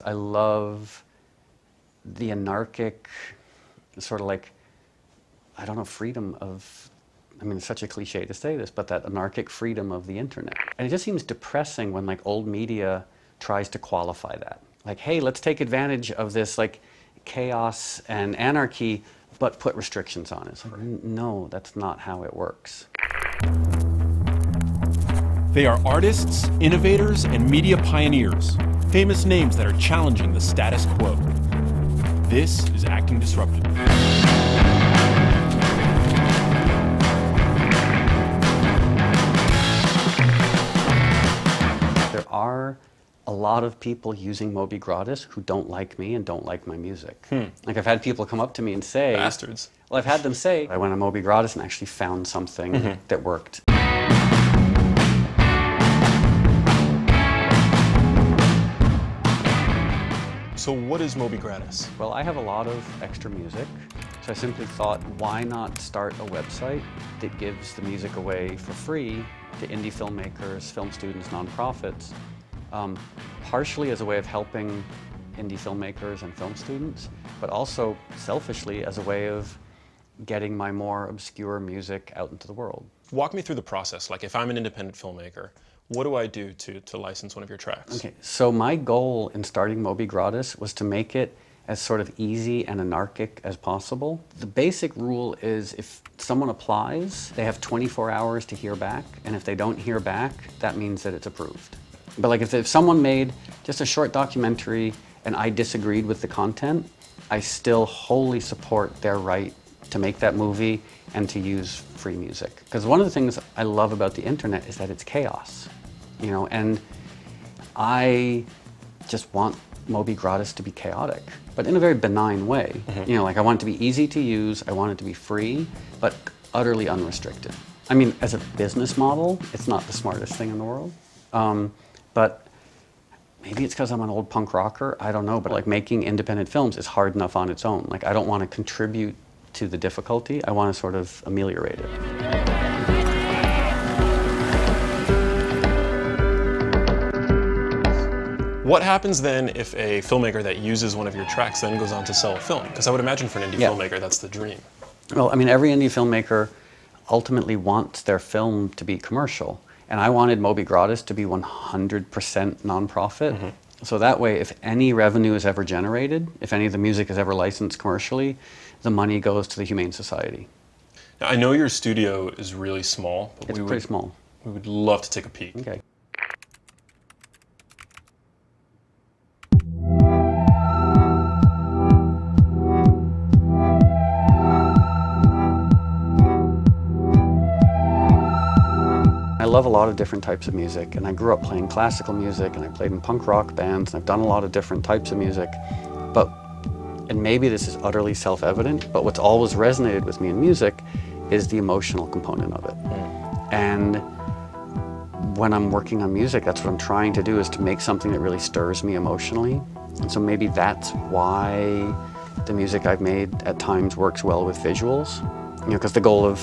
I love the anarchic, sort of like, I don't know, freedom of, I mean, it's such a cliche to say this, but that anarchic freedom of the internet. And it just seems depressing when like old media tries to qualify that. Like, hey, let's take advantage of this like chaos and anarchy, but put restrictions on it. It's like, no, that's not how it works. They are artists, innovators, and media pioneers. Famous names that are challenging the status quo. This is Acting Disruptive. There are a lot of people using Moby Gratis who don't like me and don't like my music. Like I've had people come up to me and say... Bastards. Well, I've had them say, I went on Moby Gratis and actually found something that worked. So what is Moby Gratis? Well, I have a lot of extra music, so I simply thought, why not start a website that gives the music away for free to indie filmmakers, film students, nonprofits, partially as a way of helping indie filmmakers and film students, but also selfishly as a way of getting my more obscure music out into the world. Walk me through the process. Like if I'm an independent filmmaker, what do I do to license one of your tracks? Okay, so my goal in starting Moby Gratis was to make it as sort of easy and anarchic as possible. The basic rule is if someone applies, they have 24 hours to hear back, and if they don't hear back, that means that it's approved. But like if someone made just a short documentary and I disagreed with the content, I still wholly support their right to make that movie and to use free music. Because one of the things I love about the internet is that it's chaos, you know, and I just want Moby Gratis to be chaotic, but in a very benign way. You know, like I want it to be easy to use, I want it to be free, but utterly unrestricted. I mean, as a business model, it's not the smartest thing in the world, but maybe it's because I'm an old punk rocker, I don't know, but like making independent films is hard enough on its own. Like I don't want to contribute to the difficulty, I want to sort of ameliorate it. What happens then if a filmmaker that uses one of your tracks then goes on to sell a film? Because I would imagine for an indie filmmaker, that's the dream. Well, I mean, every indie filmmaker ultimately wants their film to be commercial. And I wanted Moby Gratis to be 100% nonprofit. So that way, if any revenue is ever generated, if any of the music is ever licensed commercially, the money goes to the Humane Society. Now, I know your studio is really small, but it's pretty small. We would love to take a peek. Okay. I love a lot of different types of music, and I grew up playing classical music, and I played in punk rock bands, and I've done a lot of different types of music. But, and maybe this is utterly self-evident, but what's always resonated with me in music is the emotional component of it. And when I'm working on music, that's what I'm trying to do, is to make something that really stirs me emotionally. And so maybe that's why the music I've made at times works well with visuals. You know, because the goal of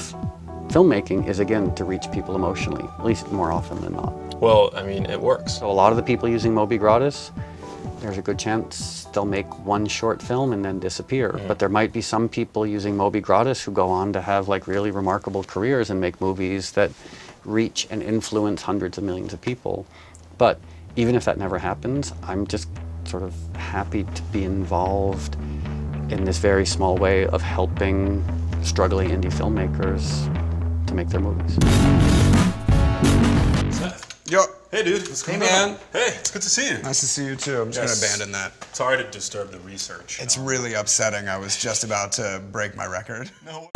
filmmaking is, again, to reach people emotionally, at least more often than not. Well, I mean, it works. So a lot of the people using Moby Gratis, there's a good chance they'll make one short film and then disappear. But there might be some people using Moby Gratis who go on to have like really remarkable careers and make movies that reach and influence hundreds of millions of people. But even if that never happens, I'm just sort of happy to be involved in this very small way of helping struggling indie filmmakers to make their movies. Seth. Yo. Hey, dude. What's going on? Hey, man. Hey, it's good to see you. Nice to see you, too. I'm just going to abandon that. Sorry to disturb the research. It's really upsetting. I was just about to break my record. No.